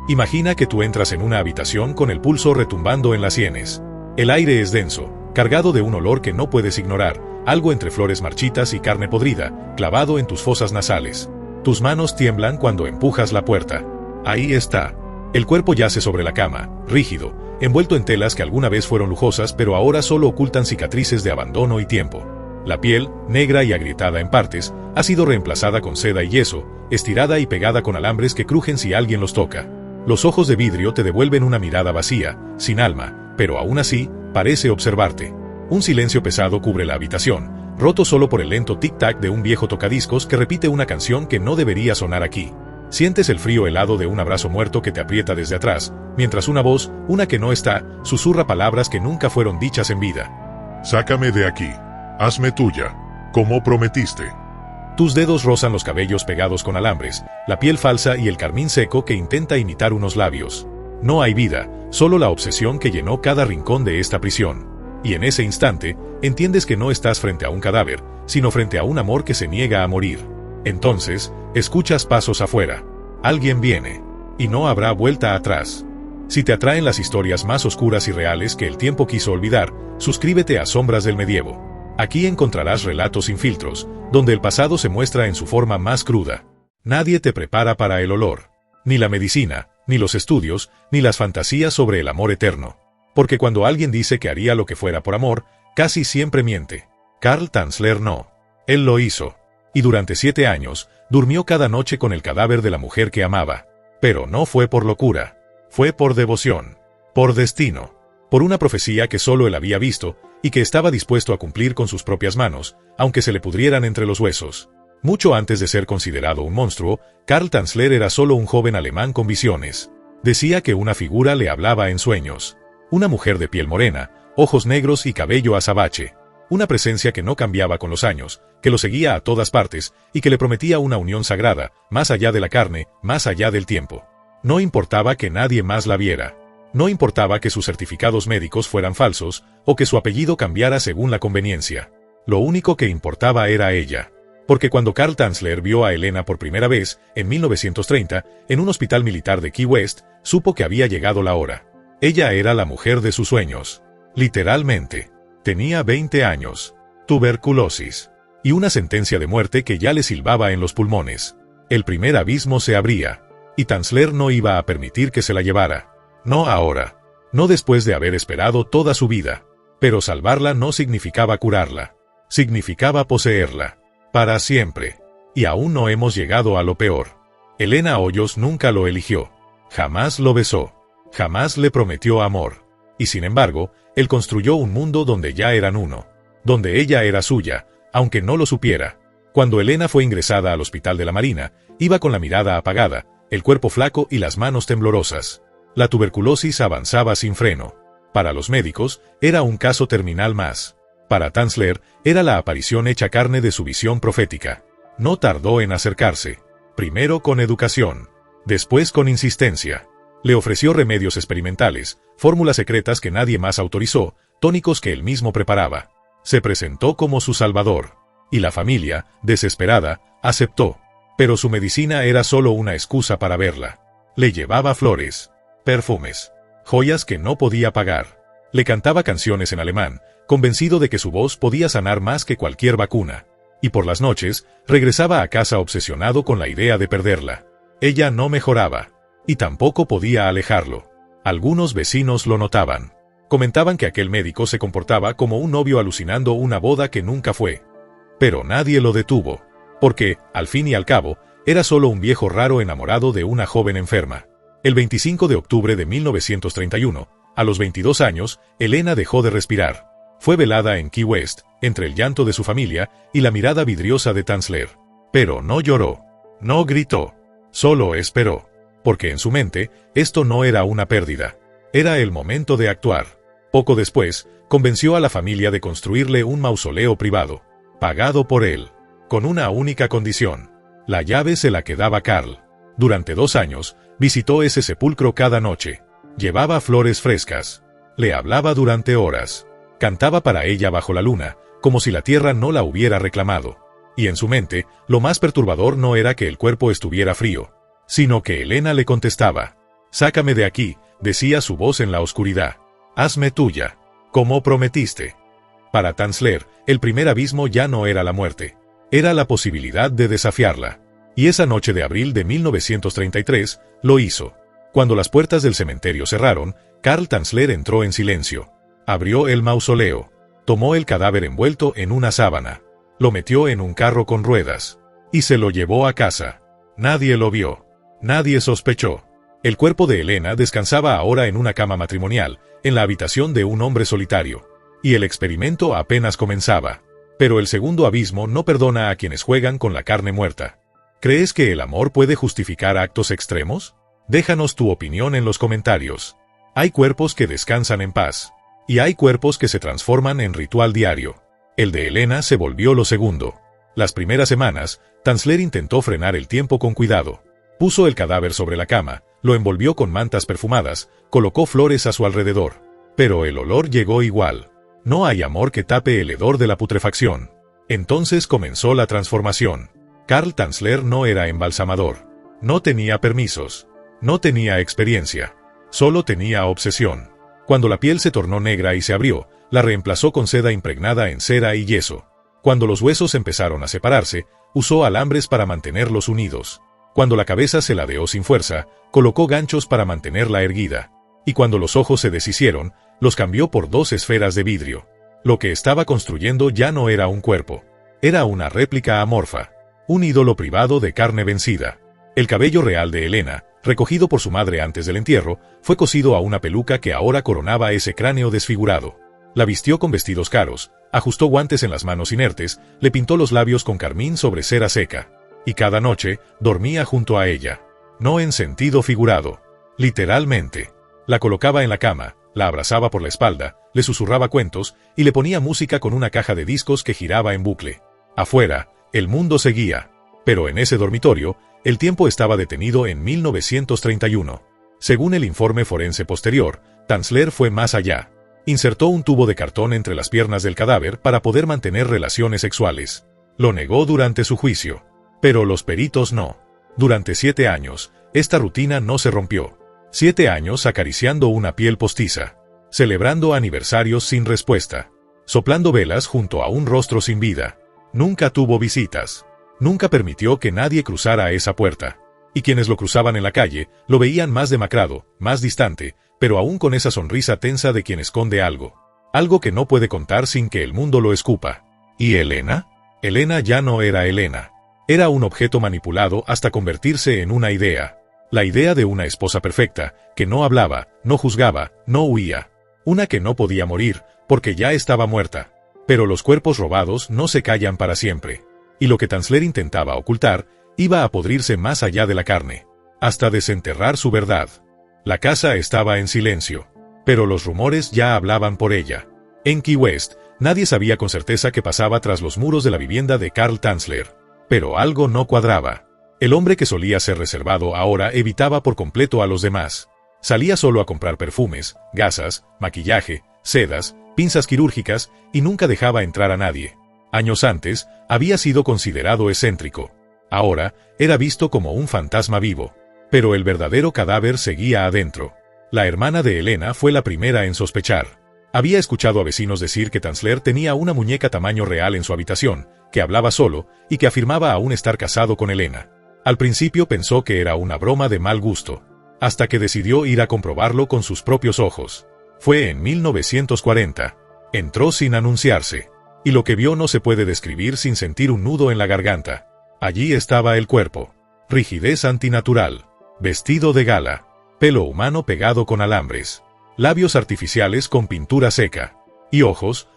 Imagina que tú entras en una habitación con el pulso retumbando en las sienes. El aire es denso, cargado de un olor que no puedes ignorar, algo entre flores marchitas y carne podrida, clavado en tus fosas nasales. Tus manos tiemblan cuando empujas la puerta. Ahí está. El cuerpo yace sobre la cama, rígido, envuelto en telas que alguna vez fueron lujosas pero ahora solo ocultan cicatrices de abandono y tiempo. La piel, negra y agrietada en partes, ha sido reemplazada con seda y yeso, estirada y pegada con alambres que crujen si alguien los toca. Los ojos de vidrio te devuelven una mirada vacía, sin alma, pero aún así, parece observarte. Un silencio pesado cubre la habitación, roto solo por el lento tic-tac de un viejo tocadiscos que repite una canción que no debería sonar aquí. Sientes el frío helado de un abrazo muerto que te aprieta desde atrás, mientras una voz, una que no está, susurra palabras que nunca fueron dichas en vida. Sácame de aquí. Hazme tuya, como prometiste. Tus dedos rozan los cabellos pegados con alambres, la piel falsa y el carmín seco que intenta imitar unos labios. No hay vida, solo la obsesión que llenó cada rincón de esta prisión. Y en ese instante, entiendes que no estás frente a un cadáver, sino frente a un amor que se niega a morir. Entonces, escuchas pasos afuera. Alguien viene. Y no habrá vuelta atrás. Si te atraen las historias más oscuras y reales que el tiempo quiso olvidar, suscríbete a Sombras del Medievo. Aquí encontrarás relatos sin filtros, donde el pasado se muestra en su forma más cruda. Nadie te prepara para el olor. Ni la medicina, ni los estudios, ni las fantasías sobre el amor eterno. Porque cuando alguien dice que haría lo que fuera por amor, casi siempre miente. Karl Tanzler no. Él lo hizo. Y durante 7 años, durmió cada noche con el cadáver de la mujer que amaba. Pero no fue por locura. Fue por devoción. Por destino. Por una profecía que solo él había visto, y que estaba dispuesto a cumplir con sus propias manos, aunque se le pudrieran entre los huesos. Mucho antes de ser considerado un monstruo, Karl Tanzler era solo un joven alemán con visiones. Decía que una figura le hablaba en sueños. Una mujer de piel morena, ojos negros y cabello azabache. Una presencia que no cambiaba con los años, que lo seguía a todas partes, y que le prometía una unión sagrada, más allá de la carne, más allá del tiempo. No importaba que nadie más la viera. No importaba que sus certificados médicos fueran falsos, o que su apellido cambiara según la conveniencia. Lo único que importaba era ella. Porque cuando Karl Tanzler vio a Elena por primera vez, en 1930, en un hospital militar de Key West, supo que había llegado la hora. Ella era la mujer de sus sueños. Literalmente. Tenía 20 años. Tuberculosis. Y una sentencia de muerte que ya le silbaba en los pulmones. El primer abismo se abría. Y Tanzler no iba a permitir que se la llevara. No ahora. No después de haber esperado toda su vida. Pero salvarla no significaba curarla. Significaba poseerla. Para siempre. Y aún no hemos llegado a lo peor. Elena Hoyos nunca lo eligió. Jamás lo besó. Jamás le prometió amor. Y sin embargo, él construyó un mundo donde ya eran uno. Donde ella era suya, aunque no lo supiera. Cuando Elena fue ingresada al hospital de la Marina, iba con la mirada apagada, el cuerpo flaco y las manos temblorosas. La tuberculosis avanzaba sin freno. Para los médicos, era un caso terminal más. Para Tanzler, era la aparición hecha carne de su visión profética. No tardó en acercarse. Primero con educación. Después con insistencia. Le ofreció remedios experimentales, fórmulas secretas que nadie más autorizó, tónicos que él mismo preparaba. Se presentó como su salvador. Y la familia, desesperada, aceptó. Pero su medicina era solo una excusa para verla. Le llevaba flores, perfumes, joyas que no podía pagar. Le cantaba canciones en alemán, convencido de que su voz podía sanar más que cualquier vacuna. Y por las noches, regresaba a casa obsesionado con la idea de perderla. Ella no mejoraba. Y tampoco podía alejarlo. Algunos vecinos lo notaban. Comentaban que aquel médico se comportaba como un novio alucinando una boda que nunca fue. Pero nadie lo detuvo. Porque, al fin y al cabo, era solo un viejo raro enamorado de una joven enferma. El 25 de octubre de 1931, a los 22 años, Elena dejó de respirar. Fue velada en Key West, entre el llanto de su familia y la mirada vidriosa de Tanzler. Pero no lloró. No gritó. Solo esperó. Porque en su mente, esto no era una pérdida. Era el momento de actuar. Poco después, convenció a la familia de construirle un mausoleo privado, pagado por él, con una única condición. La llave se la quedaba Karl. Durante 2 años, visitó ese sepulcro cada noche. Llevaba flores frescas. Le hablaba durante horas. Cantaba para ella bajo la luna, como si la tierra no la hubiera reclamado. Y en su mente, lo más perturbador no era que el cuerpo estuviera frío, sino que Elena le contestaba. Sácame de aquí, decía su voz en la oscuridad. Hazme tuya, como prometiste. Para Tanzler, el primer abismo ya no era la muerte. Era la posibilidad de desafiarla. Y esa noche de abril de 1933, lo hizo. Cuando las puertas del cementerio cerraron, Carl Tanzler entró en silencio. Abrió el mausoleo. Tomó el cadáver envuelto en una sábana. Lo metió en un carro con ruedas. Y se lo llevó a casa. Nadie lo vio. Nadie sospechó. El cuerpo de Elena descansaba ahora en una cama matrimonial, en la habitación de un hombre solitario. Y el experimento apenas comenzaba. Pero el segundo abismo no perdona a quienes juegan con la carne muerta. ¿Crees que el amor puede justificar actos extremos? Déjanos tu opinión en los comentarios. Hay cuerpos que descansan en paz. Y hay cuerpos que se transforman en ritual diario. El de Elena se volvió lo segundo. Las primeras semanas, Tanzler intentó frenar el tiempo con cuidado. Puso el cadáver sobre la cama, lo envolvió con mantas perfumadas, colocó flores a su alrededor. Pero el olor llegó igual. No hay amor que tape el hedor de la putrefacción. Entonces comenzó la transformación. Carl Tanzler no era embalsamador. No tenía permisos. No tenía experiencia. Solo tenía obsesión. Cuando la piel se tornó negra y se abrió, la reemplazó con seda impregnada en cera y yeso. Cuando los huesos empezaron a separarse, usó alambres para mantenerlos unidos. Cuando la cabeza se ladeó sin fuerza, colocó ganchos para mantenerla erguida. Y cuando los ojos se deshicieron, los cambió por dos esferas de vidrio. Lo que estaba construyendo ya no era un cuerpo. Era una réplica amorfa. Un ídolo privado de carne vencida. El cabello real de Elena, recogido por su madre antes del entierro, fue cosido a una peluca que ahora coronaba ese cráneo desfigurado. La vistió con vestidos caros, ajustó guantes en las manos inertes, le pintó los labios con carmín sobre cera seca. Y cada noche, dormía junto a ella. No en sentido figurado. Literalmente. La colocaba en la cama, la abrazaba por la espalda, le susurraba cuentos, y le ponía música con una caja de discos que giraba en bucle. Afuera, el mundo seguía. Pero en ese dormitorio, el tiempo estaba detenido en 1931. Según el informe forense posterior, Tanzler fue más allá. Insertó un tubo de cartón entre las piernas del cadáver para poder mantener relaciones sexuales. Lo negó durante su juicio. Pero los peritos no. Durante 7 años, esta rutina no se rompió. 7 años acariciando una piel postiza. Celebrando aniversarios sin respuesta. Soplando velas junto a un rostro sin vida. Nunca tuvo visitas. Nunca permitió que nadie cruzara esa puerta. Y quienes lo cruzaban en la calle, lo veían más demacrado, más distante, pero aún con esa sonrisa tensa de quien esconde algo. Algo que no puede contar sin que el mundo lo escupa. ¿Y Elena? Elena ya no era Elena. Era un objeto manipulado hasta convertirse en una idea. La idea de una esposa perfecta, que no hablaba, no juzgaba, no huía. Una que no podía morir, porque ya estaba muerta. Pero los cuerpos robados no se callan para siempre. Y lo que Tanzler intentaba ocultar, iba a podrirse más allá de la carne. Hasta desenterrar su verdad. La casa estaba en silencio. Pero los rumores ya hablaban por ella. En Key West, nadie sabía con certeza qué pasaba tras los muros de la vivienda de Carl Tanzler. Pero algo no cuadraba. El hombre que solía ser reservado ahora evitaba por completo a los demás. Salía solo a comprar perfumes, gasas, maquillaje, sedas, pinzas quirúrgicas, y nunca dejaba entrar a nadie. Años antes, había sido considerado excéntrico. Ahora, era visto como un fantasma vivo. Pero el verdadero cadáver seguía adentro. La hermana de Elena fue la primera en sospechar. Había escuchado a vecinos decir que Tanzler tenía una muñeca tamaño real en su habitación, que hablaba solo, y que afirmaba aún estar casado con Elena. Al principio pensó que era una broma de mal gusto, hasta que decidió ir a comprobarlo con sus propios ojos. Fue en 1940. Entró sin anunciarse. Y lo que vio no se puede describir sin sentir un nudo en la garganta. Allí estaba el cuerpo. Rigidez antinatural. Vestido de gala. Pelo humano pegado con alambres. Labios artificiales con pintura seca. Y ojos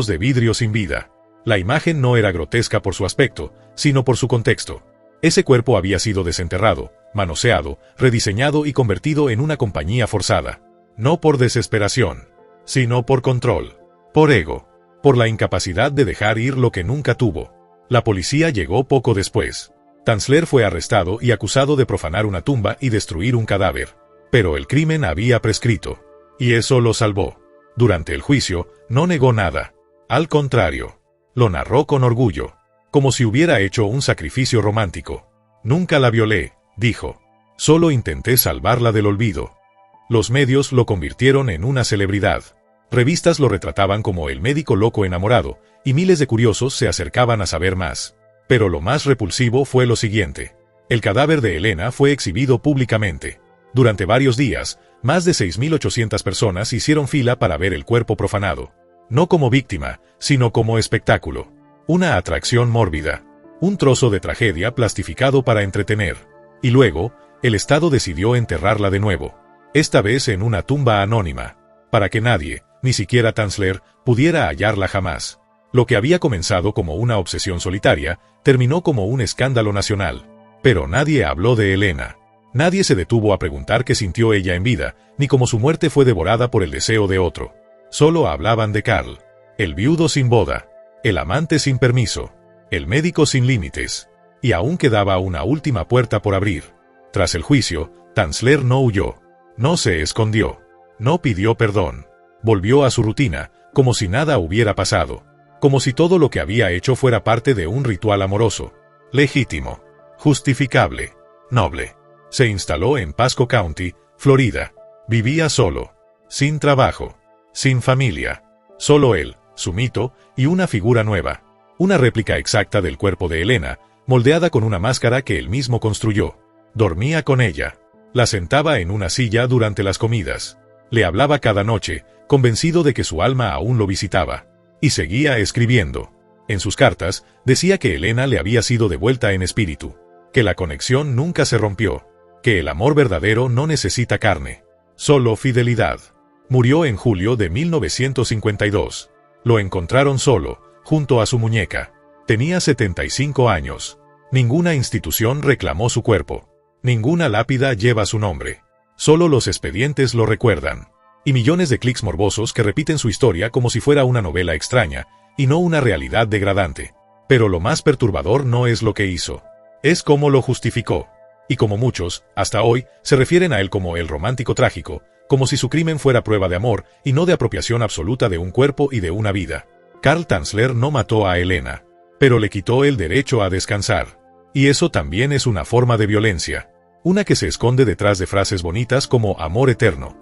de vidrio sin vida. La imagen no era grotesca por su aspecto, sino por su contexto. Ese cuerpo había sido desenterrado, manoseado, rediseñado y convertido en una compañía forzada. No por desesperación, sino por control. Por ego. Por la incapacidad de dejar ir lo que nunca tuvo. La policía llegó poco después. Tanzler fue arrestado y acusado de profanar una tumba y destruir un cadáver. Pero el crimen había prescrito. Y eso lo salvó. Durante el juicio, no negó nada. Al contrario, lo narró con orgullo. Como si hubiera hecho un sacrificio romántico. Nunca la violé, dijo. Solo intenté salvarla del olvido. Los medios lo convirtieron en una celebridad. Revistas lo retrataban como el médico loco enamorado, y miles de curiosos se acercaban a saber más. Pero lo más repulsivo fue lo siguiente. El cadáver de Elena fue exhibido públicamente. Durante varios días, más de 6.800 personas hicieron fila para ver el cuerpo profanado. No como víctima, sino como espectáculo. Una atracción mórbida. Un trozo de tragedia plastificado para entretener. Y luego, el Estado decidió enterrarla de nuevo. Esta vez en una tumba anónima. Para que nadie, ni siquiera Tanzler, pudiera hallarla jamás. Lo que había comenzado como una obsesión solitaria, terminó como un escándalo nacional. Pero nadie habló de Elena. Nadie se detuvo a preguntar qué sintió ella en vida, ni cómo su muerte fue devorada por el deseo de otro. Solo hablaban de Karl, el viudo sin boda, el amante sin permiso, el médico sin límites. Y aún quedaba una última puerta por abrir. Tras el juicio, Tanzler no huyó, no se escondió, no pidió perdón. Volvió a su rutina, como si nada hubiera pasado. Como si todo lo que había hecho fuera parte de un ritual amoroso, legítimo, justificable, noble. Se instaló en Pasco County, Florida. Vivía solo, sin trabajo, sin familia. Solo él, su mito, y una figura nueva. Una réplica exacta del cuerpo de Elena, moldeada con una máscara que él mismo construyó. Dormía con ella. La sentaba en una silla durante las comidas. Le hablaba cada noche, convencido de que su alma aún lo visitaba. Y seguía escribiendo. En sus cartas, decía que Elena le había sido devuelta en espíritu. Que la conexión nunca se rompió. Que el amor verdadero no necesita carne. Solo fidelidad. Murió en julio de 1952. Lo encontraron solo, junto a su muñeca. Tenía 75 años. Ninguna institución reclamó su cuerpo. Ninguna lápida lleva su nombre. Solo los expedientes lo recuerdan. Y millones de clics morbosos que repiten su historia como si fuera una novela extraña, y no una realidad degradante. Pero lo más perturbador no es lo que hizo. Es cómo lo justificó. Y como muchos, hasta hoy, se refieren a él como el romántico trágico, como si su crimen fuera prueba de amor y no de apropiación absoluta de un cuerpo y de una vida. Karl Tanzler no mató a Elena, pero le quitó el derecho a descansar. Y eso también es una forma de violencia. Una que se esconde detrás de frases bonitas como amor eterno.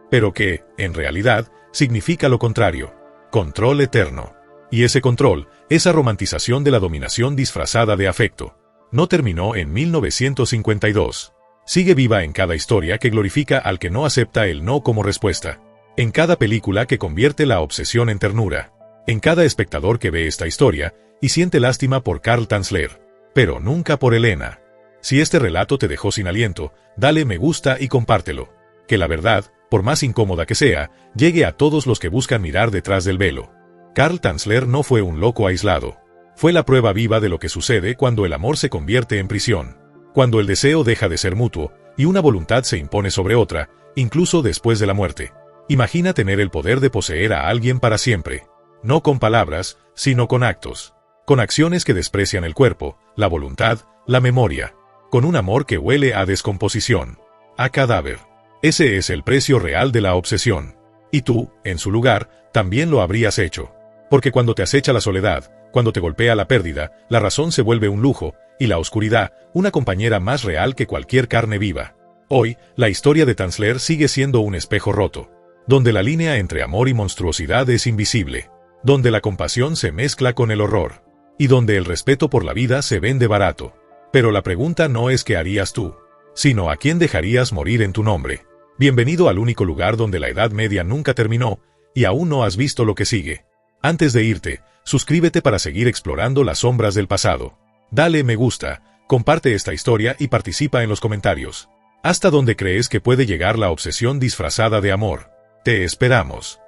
Pero que, en realidad, significa lo contrario. Control eterno. Y ese control, esa romantización de la dominación disfrazada de afecto, no terminó en 1952. Sigue viva en cada historia que glorifica al que no acepta el no como respuesta. En cada película que convierte la obsesión en ternura. En cada espectador que ve esta historia y siente lástima por Karl Tanzler. Pero nunca por Elena. Si este relato te dejó sin aliento, dale me gusta y compártelo. Que la verdad, por más incómoda que sea, llegue a todos los que buscan mirar detrás del velo. Karl Tanzler no fue un loco aislado. Fue la prueba viva de lo que sucede cuando el amor se convierte en prisión. Cuando el deseo deja de ser mutuo, y una voluntad se impone sobre otra, incluso después de la muerte. Imagina tener el poder de poseer a alguien para siempre. No con palabras, sino con actos. Con acciones que desprecian el cuerpo, la voluntad, la memoria. Con un amor que huele a descomposición. A cadáver. Ese es el precio real de la obsesión. Y tú, en su lugar, también lo habrías hecho. Porque cuando te acecha la soledad, cuando te golpea la pérdida, la razón se vuelve un lujo, y la oscuridad, una compañera más real que cualquier carne viva. Hoy, la historia de Tanzler sigue siendo un espejo roto, donde la línea entre amor y monstruosidad es invisible, donde la compasión se mezcla con el horror, y donde el respeto por la vida se vende barato. Pero la pregunta no es qué harías tú, sino a quién dejarías morir en tu nombre. Bienvenido al único lugar donde la Edad Media nunca terminó, y aún no has visto lo que sigue. Antes de irte, suscríbete para seguir explorando las sombras del pasado. Dale me gusta, comparte esta historia y participa en los comentarios. ¿Hasta dónde crees que puede llegar la obsesión disfrazada de amor? Te esperamos.